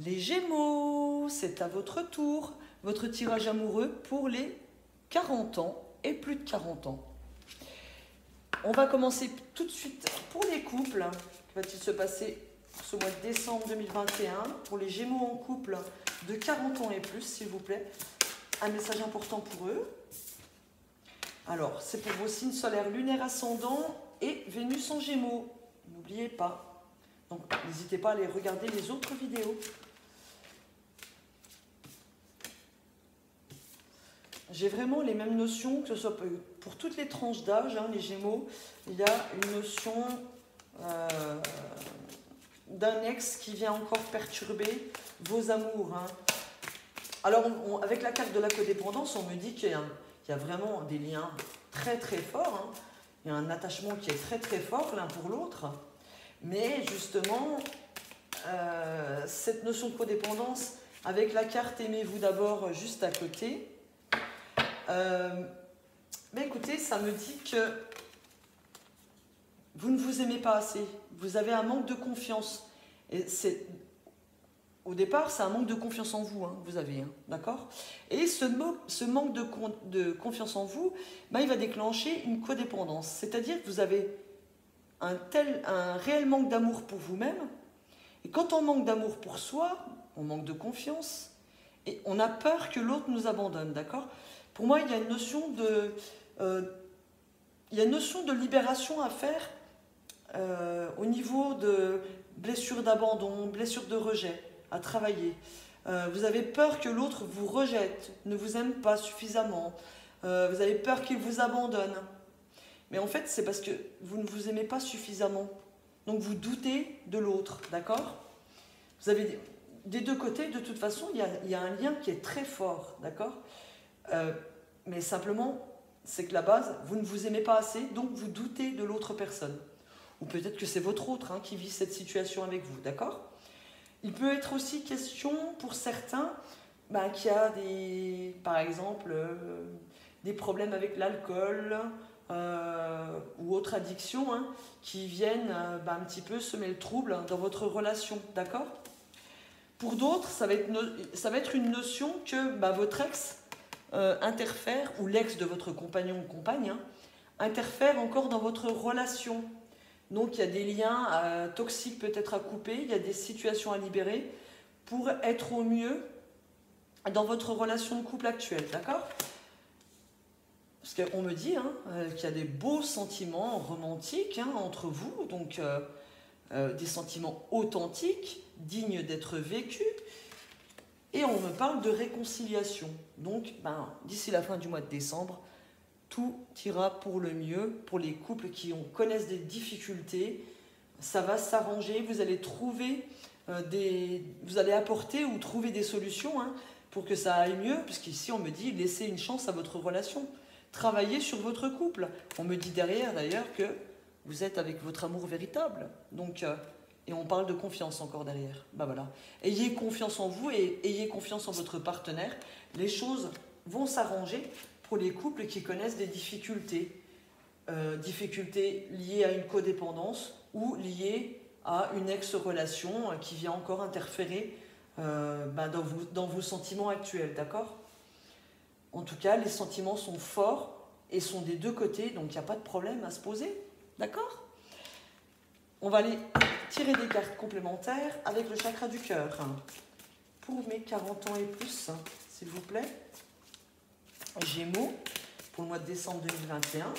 Les Gémeaux, c'est à votre tour. Votre tirage amoureux pour les 40 ans et plus de 40 ans. On va commencer tout de suite pour les couples. Que va-t-il se passer ce mois de décembre 2021 pour les Gémeaux en couple de 40 ans et plus, s'il vous plaît. Un message important pour eux. Alors, c'est pour vos signes solaires lunaire ascendant et Vénus en Gémeaux. N'oubliez pas. Donc, n'hésitez pas à aller regarder les autres vidéos. J'ai vraiment les mêmes notions, que ce soit pour toutes les tranches d'âge, hein, les Gémeaux. Il y a une notion d'un ex qui vient encore perturber vos amours. Hein. Alors, avec la carte de la codépendance, on me dit qu'il y a vraiment des liens très très forts. Hein. Il y a un attachement qui est très très fort l'un pour l'autre. Mais justement, cette notion de codépendance, avec la carte aimez-vous d'abord juste à côté, mais écoutez, ça me dit que vous ne vous aimez pas assez. Vous avez un manque de confiance. Et au départ, c'est un manque de confiance en vous, hein, vous avez, hein, d'accord? Et ce manque de confiance en vous, ben, il va déclencher une codépendance. C'est-à-dire que vous avez un réel manque d'amour pour vous-même. Et quand on manque d'amour pour soi, on manque de confiance. Et on a peur que l'autre nous abandonne, d'accord? Pour moi, il y a une notion de libération à faire au niveau de blessures d'abandon, blessures de rejet, à travailler. Vous avez peur que l'autre vous rejette, ne vous aime pas suffisamment. Vous avez peur qu'il vous abandonne. Mais en fait, c'est parce que vous ne vous aimez pas suffisamment. Donc, vous doutez de l'autre, d'accord? Vous avez des deux côtés, de toute façon, il y a un lien qui est très fort, d'accord? Mais simplement, c'est que la base, vous ne vous aimez pas assez, donc vous doutez de l'autre personne. Ou peut-être que c'est votre autre hein, qui vit cette situation avec vous, d'accord? Il peut être aussi question pour certains qu'il y a par exemple des problèmes avec l'alcool ou autre addiction hein, qui viennent un petit peu semer le trouble dans votre relation, d'accord? Pour d'autres, ça va être une notion que votre ex interfère, ou l'ex de votre compagnon ou compagne, hein, interfère encore dans votre relation. Donc il y a des liens toxiques peut-être à couper, il y a des situations à libérer pour être au mieux dans votre relation de couple actuelle, d'accord? Parce qu'on me dit hein, qu'il y a des beaux sentiments romantiques hein, entre vous, donc des sentiments authentiques, dignes d'être vécus. Et on me parle de réconciliation. Donc, d'ici la fin du mois de décembre, tout ira pour le mieux. Pour les couples qui connaissent des difficultés, ça va s'arranger. Vous allez trouver vous allez apporter ou trouver des solutions hein, pour que ça aille mieux. Puisqu'ici, on me dit, laissez une chance à votre relation. Travaillez sur votre couple. On me dit derrière, d'ailleurs, que vous êtes avec votre amour véritable. Donc... et on parle de confiance encore derrière. Voilà. Ayez confiance en vous et ayez confiance en votre partenaire. Les choses vont s'arranger pour les couples qui connaissent des difficultés. Difficultés liées à une codépendance ou liées à une ex-relation qui vient encore interférer dans vos sentiments actuels. D'accord? En tout cas, les sentiments sont forts et sont des deux côtés, donc il n'y a pas de problème à se poser. D'accord? On va aller tirer des cartes complémentaires avec le chakra du cœur. Pour mes 40 ans et plus, s'il vous plaît. Gémeaux, pour le mois de décembre 2021.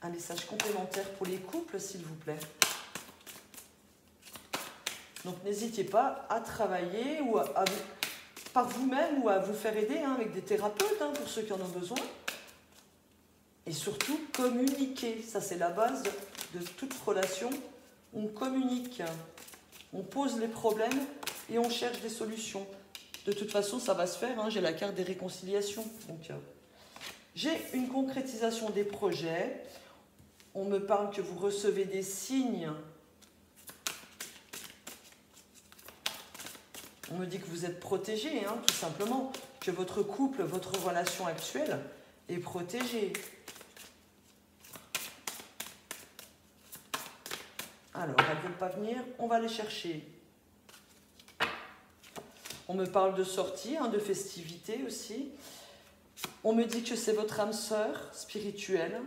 Un message complémentaire pour les couples, s'il vous plaît. Donc n'hésitez pas à travailler ou par vous-même ou à vous faire aider hein, avec des thérapeutes hein, pour ceux qui en ont besoin. Et surtout, communiquer. Ça, c'est la base de toute relation. On communique, on pose les problèmes et on cherche des solutions. De toute façon, ça va se faire. Hein, j'ai la carte des réconciliations. Donc, j'ai une concrétisation des projets. On me parle que vous recevez des signes. On me dit que vous êtes protégé, hein, tout simplement. Que votre couple, votre relation actuelle est protégée. Alors, elles ne veulent pas venir, on va les chercher. On me parle de sortie, hein, de festivité aussi. On me dit que c'est votre âme sœur spirituelle.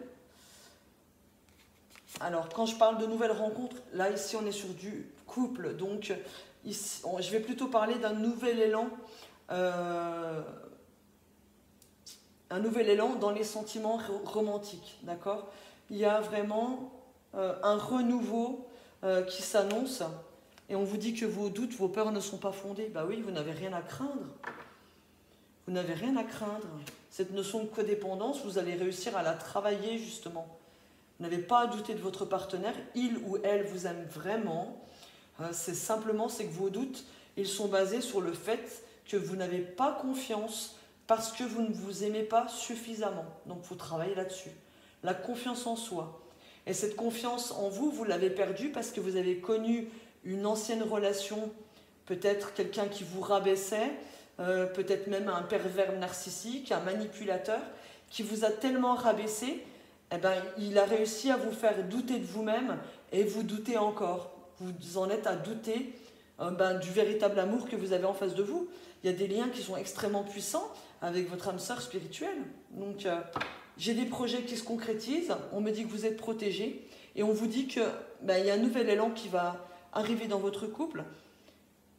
Alors, quand je parle de nouvelles rencontres, là, ici, on est sur du couple. Donc, ici, je vais plutôt parler d'un nouvel élan. Un nouvel élan dans les sentiments romantiques. D'accord? Il y a vraiment un renouveau qui s'annonce. Et on vous dit que vos doutes, vos peurs ne sont pas fondées. Bah oui, vous n'avez rien à craindre. Vous n'avez rien à craindre. Cette notion de codépendance, vous allez réussir à la travailler justement. Vous n'avez pas à douter de votre partenaire. Il ou elle vous aime vraiment. C'est que vos doutes, ils sont basés sur le fait que vous n'avez pas confiance parce que vous ne vous aimez pas suffisamment. Donc, il faut travailler là-dessus. La confiance en soi. Et cette confiance en vous, vous l'avez perdue parce que vous avez connu une ancienne relation, peut-être quelqu'un qui vous rabaissait, peut-être même un pervers narcissique, un manipulateur, qui vous a tellement rabaissé, eh ben, il a réussi à vous faire douter de vous-même et vous doutez encore. Vous en êtes à douter du véritable amour que vous avez en face de vous. Il y a des liens qui sont extrêmement puissants avec votre âme sœur spirituelle. Donc, j'ai des projets qui se concrétisent, on me dit que vous êtes protégés et on vous dit qu'il y a un nouvel élan qui va arriver dans votre couple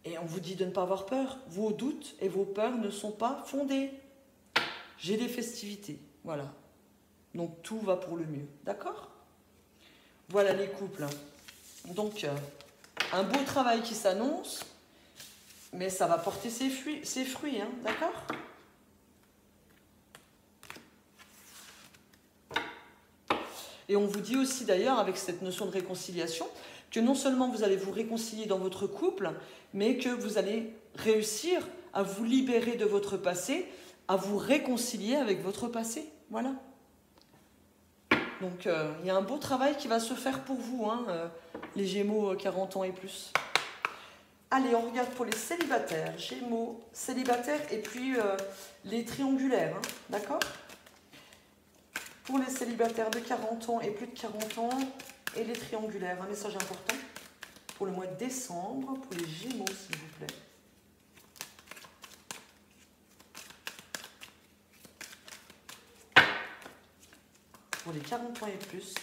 et on vous dit de ne pas avoir peur. Vos doutes et vos peurs ne sont pas fondés. J'ai des festivités, voilà. Donc tout va pour le mieux, d'accord? Voilà les couples. Donc un beau travail qui s'annonce, mais ça va porter ses fruits, hein, d'accord? Et on vous dit aussi d'ailleurs, avec cette notion de réconciliation, que non seulement vous allez vous réconcilier dans votre couple, mais que vous allez réussir à vous libérer de votre passé, à vous réconcilier avec votre passé. Voilà. Donc, il y a un beau travail qui va se faire pour vous, hein, les Gémeaux 40 ans et plus. Allez, on regarde pour les célibataires. Gémeaux, célibataires et puis les triangulaires, hein, d'accord? Pour les célibataires de 40 ans et plus de 40 ans et les triangulaires. Un message important pour le mois de décembre, pour les Gémeaux, s'il vous plaît. Pour les 40 ans et plus.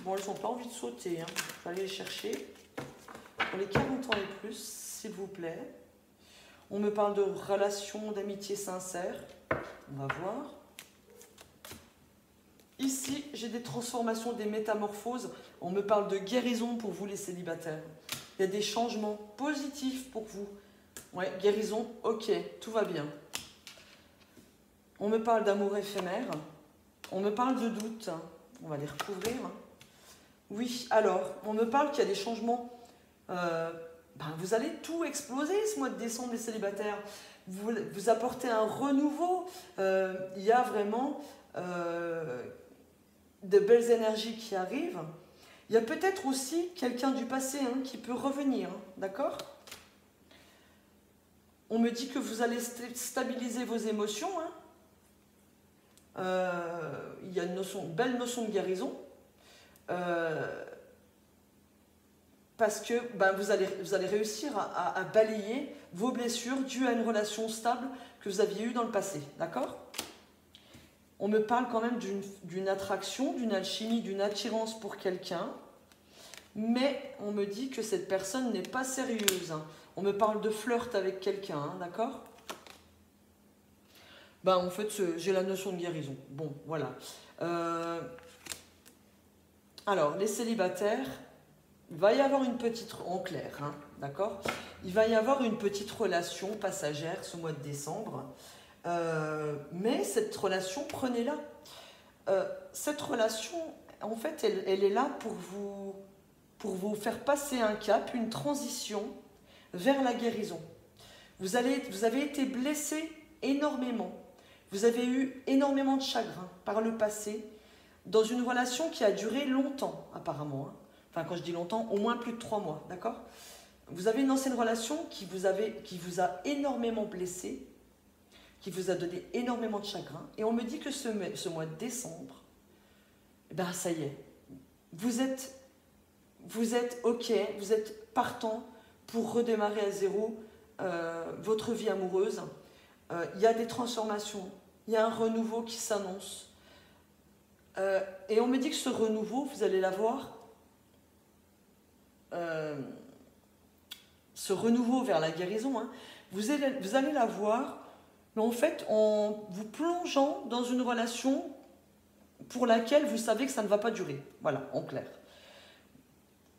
Bon, elles n'ont pas envie de sauter. Hein. Il faut aller les chercher. Pour les 40 ans et plus, s'il vous plaît. On me parle de relations d'amitié sincère. On va voir. Ici, j'ai des transformations, des métamorphoses. On me parle de guérison pour vous, les célibataires. Il y a des changements positifs pour vous. Ouais, guérison, ok, tout va bien. On me parle d'amour éphémère. On me parle de doute. On va les recouvrir. Oui, alors, on me parle qu'il y a des changements. Vous allez tout exploser ce mois de décembre, les célibataires. Vous apportez un renouveau. Il y a vraiment de belles énergies qui arrivent. Il y a peut-être aussi quelqu'un du passé qui peut revenir. D'accord ? On me dit que vous allez stabiliser vos émotions. Il y a une belle notion de guérison. Parce que vous allez réussir à balayer vos blessures dues à une relation stable que vous aviez eue dans le passé. D'accord ? On me parle quand même d'une attraction, d'une alchimie, d'une attirance pour quelqu'un. Mais on me dit que cette personne n'est pas sérieuse. On me parle de flirt avec quelqu'un, d'accord ? En fait, j'ai la notion de guérison. Bon, voilà. Alors, les célibataires, il va y avoir une petite... En clair, d'accord ? Il va y avoir une petite relation passagère ce mois de décembre. Mais cette relation, prenez-la. Cette relation, en fait, elle est là pour vous faire passer un cap, une transition vers la guérison. Vous avez été blessé énormément. Vous avez eu énormément de chagrin par le passé dans une relation qui a duré longtemps, apparemment. Enfin, quand je dis longtemps, au moins plus de 3 mois, d'accord ? Vous avez une ancienne relation qui vous a énormément blessé, qui vous a donné énormément de chagrin. Et on me dit que ce mois de décembre, ça y est, vous êtes OK, vous êtes partant pour redémarrer à zéro votre vie amoureuse. Il y a des transformations, il y a un renouveau qui s'annonce. Et on me dit que ce renouveau, vous allez l'avoir, ce renouveau vers la guérison, hein, vous allez l'avoir, mais en fait, en vous plongeant dans une relation pour laquelle vous savez que ça ne va pas durer. Voilà, en clair.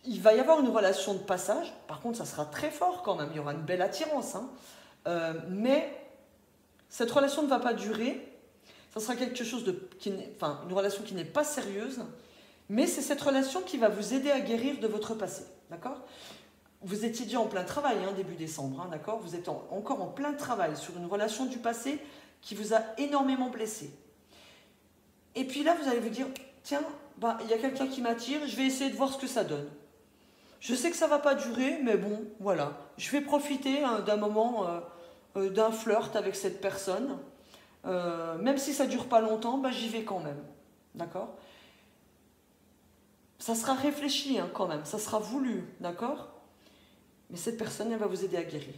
Il va y avoir une relation de passage, par contre, ça sera très fort quand même, il y aura une belle attirance, hein, mais cette relation ne va pas durer. Ça sera quelque chose une relation qui n'est pas sérieuse, mais c'est cette relation qui va vous aider à guérir de votre passé, d'accord? Vous étiez déjà en plein travail, hein, début décembre, hein, d'accord? Vous êtes encore en plein travail sur une relation du passé qui vous a énormément blessé. Et puis là, vous allez vous dire, tiens, il y a quelqu'un qui m'attire, je vais essayer de voir ce que ça donne. Je sais que ça ne va pas durer, mais bon, voilà. Je vais profiter d'un moment, d'un flirt avec cette personne. Même si ça ne dure pas longtemps, j'y vais quand même. D'accord? Ça sera réfléchi hein, quand même, ça sera voulu, d'accord? Mais cette personne, elle va vous aider à guérir,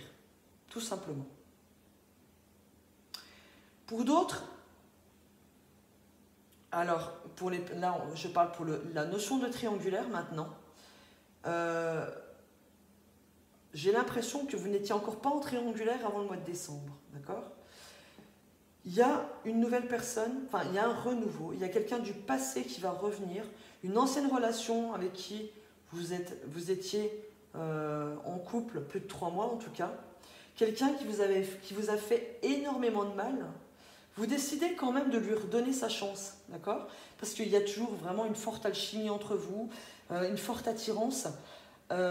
tout simplement. Pour d'autres, alors, là, je parle pour la notion de triangulaire maintenant. J'ai l'impression que vous n'étiez encore pas en triangulaire avant le mois de décembre, d'accord? Il y a une nouvelle personne, enfin il y a un renouveau, il y a quelqu'un du passé qui va revenir, une ancienne relation avec qui vous étiez en couple plus de 3 mois en tout cas, quelqu'un qui vous a fait énormément de mal, vous décidez quand même de lui redonner sa chance, d'accord? Parce qu'il y a toujours vraiment une forte alchimie entre vous, une forte attirance. Vous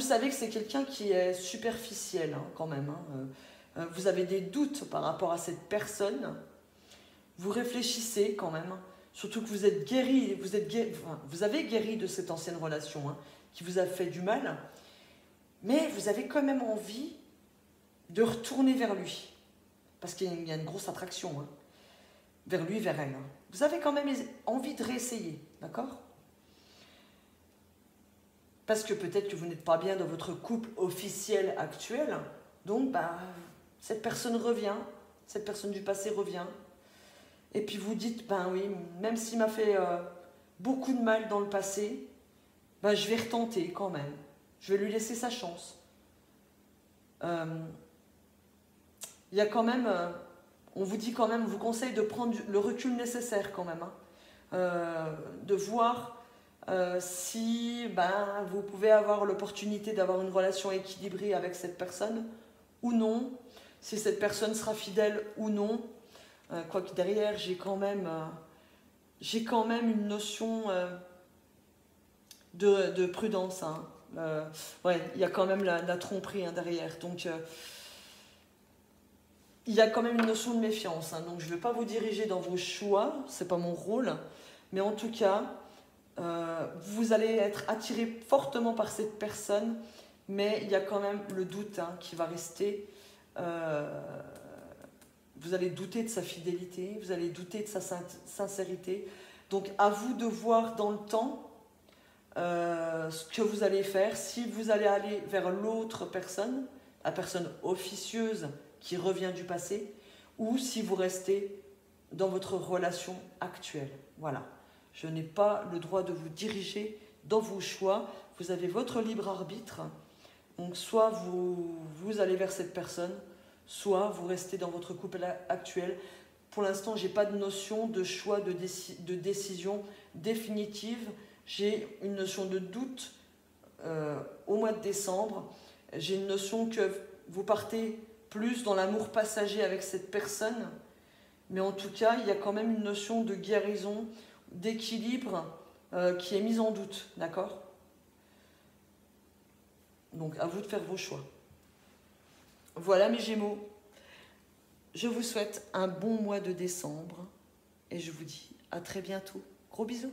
savez que c'est quelqu'un qui est superficiel hein, quand même, hein, vous avez des doutes par rapport à cette personne, vous réfléchissez quand même, surtout que vous êtes guéri, vous avez guéri de cette ancienne relation hein, qui vous a fait du mal, mais vous avez quand même envie de retourner vers lui, parce qu'il y a une grosse attraction hein, vers lui, vers elle. Hein. Vous avez quand même envie de réessayer, d'accord? Parce que peut-être que vous n'êtes pas bien dans votre couple officiel actuel, donc cette personne revient, cette personne du passé revient, et puis vous dites, oui, même s'il m'a fait beaucoup de mal dans le passé, je vais retenter quand même, je vais lui laisser sa chance. Il y a quand même, on vous dit quand même, on vous conseille de prendre le recul nécessaire quand même, hein, de voir si vous pouvez avoir l'opportunité d'avoir une relation équilibrée avec cette personne ou non, si cette personne sera fidèle ou non, quoique derrière j'ai quand même une notion de prudence. Hein. Il y a quand même la tromperie hein, derrière, donc il y a quand même une notion de méfiance. Hein, donc je ne vais pas vous diriger dans vos choix, c'est pas mon rôle, mais en tout cas, vous allez être attiré fortement par cette personne, mais il y a quand même le doute hein, qui va rester. Vous allez douter de sa fidélité, vous allez douter de sa sincérité. Donc à vous de voir dans le temps ce que vous allez faire, si vous allez aller vers l'autre personne, la personne officieuse qui revient du passé, ou si vous restez dans votre relation actuelle. Voilà. Je n'ai pas le droit de vous diriger dans vos choix. Vous avez votre libre arbitre. Donc soit vous allez vers cette personne, soit vous restez dans votre couple actuel. Pour l'instant, je n'ai pas de notion de choix, de décision définitive. J'ai une notion de doute au mois de décembre. J'ai une notion que vous partez plus dans l'amour passager avec cette personne. Mais en tout cas, il y a quand même une notion de guérison, d'équilibre qui est mise en doute, d'accord? Donc, à vous de faire vos choix. Voilà mes Gémeaux. Je vous souhaite un bon mois de décembre et je vous dis à très bientôt. Gros bisous.